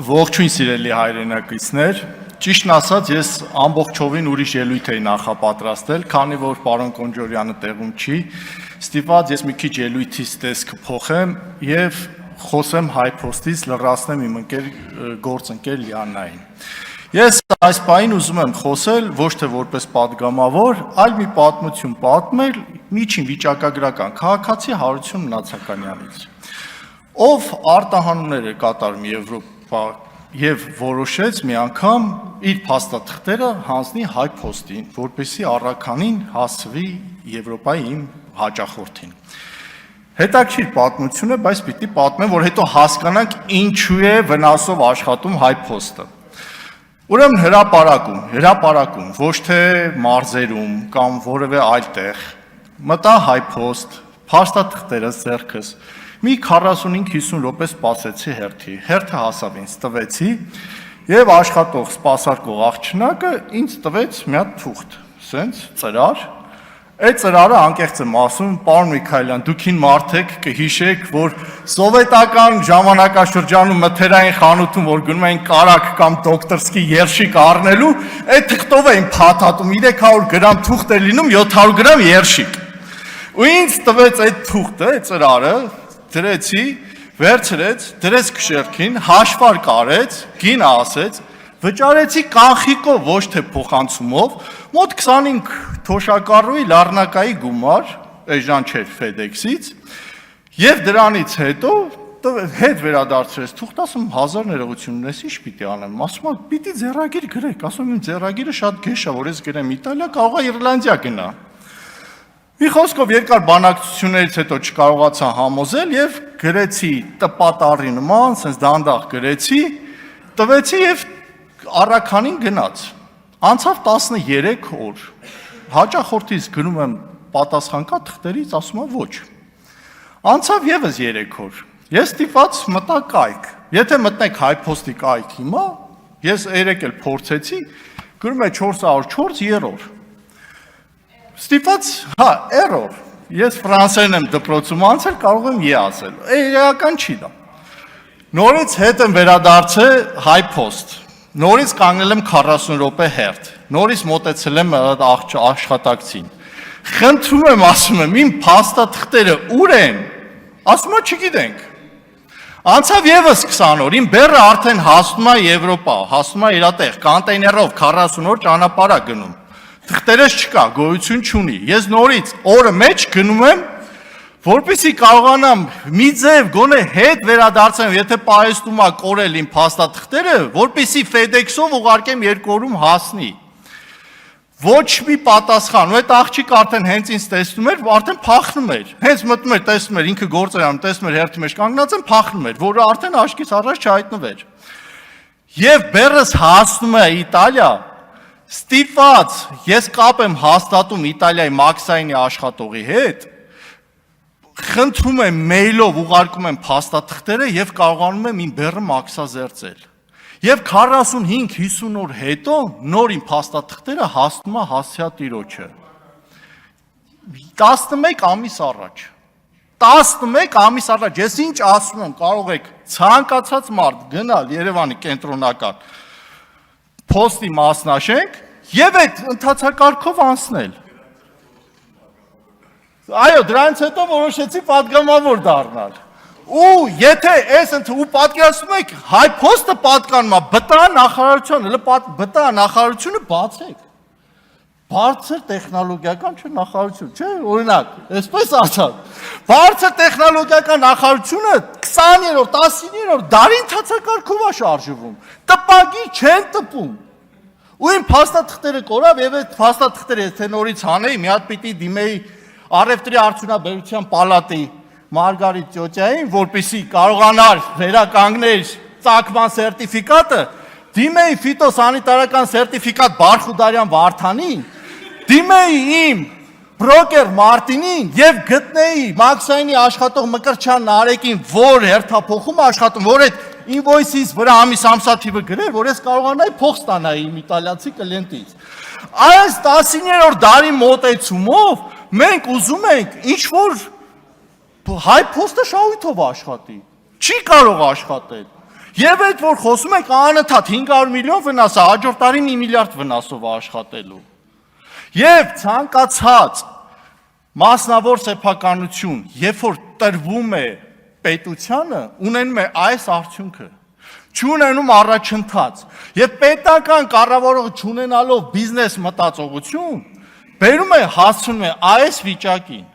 Ողջույն սիրելի հայրենակիցներ, ճիշտն ասած ես ամբողջովին ուրիշ ելույթ էի նախապատրաստել, քանի որ պարոն Կոնջորյանը տեղում չի, ստիպված ես մի քիչ ելույթից տեսքը փոխեմ եւ խոսեմ HiPost-ից, լրացնեմ իմ գործընկեր Լիաննային։ Ես այս պահին ուզում եմ խոսել ոչ թե որպես падգամավոր, այլ մի պատմություն պատմել միջին վիճակագրական քաղաքացի Հարություն Մնացականյանից, ով արտահանումներ է կատարում Եվրոպա եւ որոշեց մի անգամ իր փաստաթղթերը հանձնի HiPost-ին, որպեսզի առաքանին հասվի Եվրոպայի իմ հաճախորդին։ Հետաքրքիր պատմություն է, բայց պիտի պատմեմ, որ հետո հասկանանք ինչու է վնասով աշխատում HiPost-ը։ Ուրեմն հրապարակում, ոչ թե մարզերում կամ որևէ այլ տեղ, մտա HiPost, փաստաթղթերս ձեռքս, մի 45-50 րոպե սպասեցի հերթի, հերթը հասավ ինձ տվեցի եւ աշխատող սպասարկող աղջնակը ինձ տվեց մի հատ թուղթ, սենց ծրար, այդ ծրարը անկեղծ եմ ասում, պարոն Միքայելյան, դուք ին մարդեք կհիշեք, որ սովետական ժամանակաշրջանում մթերային խանութում, որ գնում էին կարակ կամ դոկտորսկի երշիկ առնելու, այդ թղթով էին փաթաթում 300 գրամ թուղթ է լինում 700 գրամ երշիկ։ Ու ինձ տվեց այդ թուղթը, այդ ծրարը, դրեցի, վերցրեց, դրեց քշերքին, հաշվար կարեց, գինը ասեց, վճարեցի կանխիկով, ոչ թե փոխանցումով, մոտ 25 թոշակառուի լառնակայի գումար, այժմ չէր FedEx-ից, եւ դրանից հետո հետ վերադարձրեց թուղթ, ասում 1000 ներողություն ունես, ինչ պիտի անեմ, ասում եմ, պիտի ձեռագիր գրեք, ասում եմ, ձեռագիրը շատ գեշ է, որ ես գրեմ Իտալիա, կարող է Իռլանդիա գնա։ Մի խոսքով երկար բանակցություններից հետո չկարողացա համոզել եւ գրեցի տպատարի նման, sense դանդաղ գրեցի, տվեցի եւ առաքանին գնաց։ Անցավ 13 օր։ Հաճախորդից գնում եմ պատասխան կա թղթերից, ասում եմ ոչ։ Անցավ եւս 3 օր։ Ես ստիպված մտա կայք։ Եթե մտնեք HiPost-ի կայք հիմա, ես երեք էլ փորձեցի, գրում է 404 երրորդ։ Ստիպված, error, ես ֆրանսերեն եմ դպրոցում անցել, կարող եմ է ասել, իրական չի դա։ Նորից հետ եմ վերադարձել HiPost, նորից կանգնել եմ 40 րոպե հերթ, նորից մոտեցել եմ աշխատակցին, խնդրում եմ, ասում եմ, իմ փաստաթղթերը ուր են, ասում եմ չգիտենք, անցավ եւս 20 օր, իմ բեռը արդեն հասնում է Եվրոպա, հասնում է իր տեղ, կոնտեյներով 40 օր ճանապարհ է գնում, թղթերս չկա, գոյություն չունի, ես նորից օրը մեջ գնում եմ, որպեսզի կարողանամ մի ձև գոնե հետ վերադարձեմ, եթե պահեստում է կորել իմ փաստաթղթերը, որպեսզի FedEx-ով ուղարկեմ 2 օրում հասնի։ Ոչ մի պատասխան, ու այդ աղջիկը արդեն հենց ինձ տեսնում էր, արդեն փախնում էր, հենց մտնում էր, տեսնում էր, ինքը գործ էր անում, տեսնում էր հերթի մեջ կանգնած եմ, փախնում էր, որը արդեն աչքից առաջ չհայտնվեր։ Եվ բեռս հասնում է Իտալիա, ստիպված, ես կապ եմ հաստատում Իտալիայի Մաքսայինի աշխատողի հետ, խնդրում եմ մեյլով ուղարկում եմ փաստաթղթերը եւ կարողանում եմ իմ բեռը մաքսազերծել։ Եվ 45-50 օր հետո նոր իմ փաստաթղթերը հասնում է հասցեա տիրոջը։ 11 ամիս առաջ։ 11 ամիս առաջ, ես ինչ ասում եմ, կարող եք ցանկացած մարդ գնալ Երևանի կենտրոնական Post-ի մասնաշենք եւ այդ ընթացակարգով անցնել։ Այո, դրանից հետո որոշեցի падգամավոր դառնալ։ Ու եթե այս ու պատկերացնում եք HiPost-ը պատկանում է ԲՏԱ նախարարությանը, ԲՏԱ նախարարությունը բացեք։ Բարձր տեխնոլոգիական չէ նախարարություն, չէ, օրինակ, այսպես ասած։ Բարձր տեխնոլոգիական նախարարությունը 20-րդ, 19-րդ դարի ընթացակարգով է շարժվում։ Տպագիր չեն տպում։ Ու իմ փաստաթղթերը կորավ եւ այդ փաստաթղթերը եթե նորից հանեի, մի հատ պիտի դիմեի Առևտրի արդյունաբերության պալատի Մարգարիտ Տյոտյային, որպեսզի կարողանար վերականգնել ծագման սերտիֆիկատը, դիմեի ֆիտոսանիտարական սերտիֆիկատ Բարխուդարյան Վարդանին, դիմեի իմ բրոկեր Մարտինին եւ գտնեի Մաքսայինի աշխատող Մկրտչյան Նարեկին, որ հերթափոխում աշխատում, որ այդ invoice-ից վրա ամսաթիվը գրեր, որ ես կարողանայի փող ստանայի իմ իտալիացի կլիենտից։ Այս 19-րդ դարի մոտեցումով մենք ուզում ենք ինչ-որ HiPost-ը շահույթով աշխատի։ Չի կարող աշխատել։ Եվ այդ որ խոսում ենք անընդհատ 500 միլիոն վնասը, հաջորդ տարին 1 միլիարդ վնասով աշխատելու։ Եվ ցանկացած մասնավոր սեփականություն, երբ որ տրվում է պետությանը, ունենում է այս արդյունքը, չունենում առաջընթաց, եւ պետական կառավարողը չունենալով բիզնես մտածողություն, բերում է հասցնում է այս վիճակին։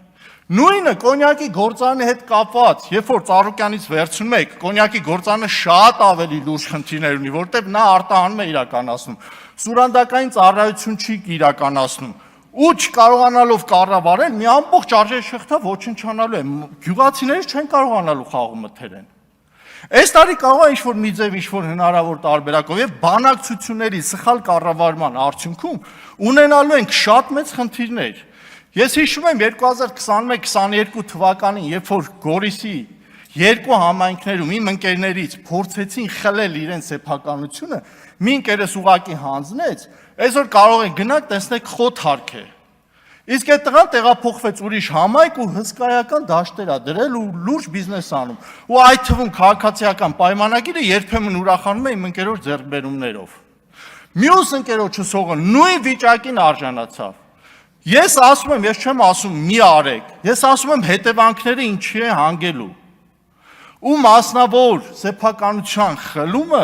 Նույնը կոնյակի գործարանի հետ կապված, երբ որ Ծառուկյանից վերցնում եք, կոնյակի գործարանը շատ ավելի լուրջ խնդիրներ ունի, որտեղ նա արտահանում է իրականացնում, սուրանդակային ծառայություն չի իրականացնում, ու չկարողանալով կառավարել, մի ամբողջ արժեշղթա ոչնչանալու է, գյուղացիները չեն կարողանալու խաղը մթերեն։ Այս տարի կարող է ինչ-որ մի ձև, ինչ-որ հնարավոր տարբերակով եւ բանակցությունների սխալ կառավարման արդյունքում ունենալու ենք շատ մեծ խնդիրներ։ Ես հիշում եմ 2021-22 թվականին, երբ որ Գորիսի երկու համայնքներում իմ ընկերներից փորձեցին խլել իրենց սեփականությունը, մի ընկերս ուղակի հանձնեց, այսօր կարող են գնաք, տեսնեք խոտ հարկ է։ Իսկ այդ տղան տեղափոխվեց ուրիշ համայնք ու հսկայական դաշտեր ա դրել ու լուրջ բիզնես անում։ Ու այդ թվում քաղաքացիական պայմանագիրը երբեմն ուրախանում է իմ ընկերոջ ձեռքբերումներով։ Մյուս ընկերոջս հողը նույն վիճակին արժանացավ։ Ես ասում եմ, ես չեմ ասում մի արեք, ես ասում եմ հետևանքները ինչի է հանգելու։ Ու մասնավոր սեփականության խլումը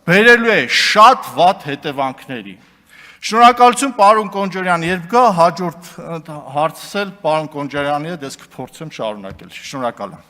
բերելու է շատ վատ հետևանքների։ Շնորհակալություն պարոն Կոնջարյան, երբ գա հաջորդ հարցել պարոն Կոնջարյանի հետ, ես կփորձեմ շարունակել։ Շնորհակալ եմ։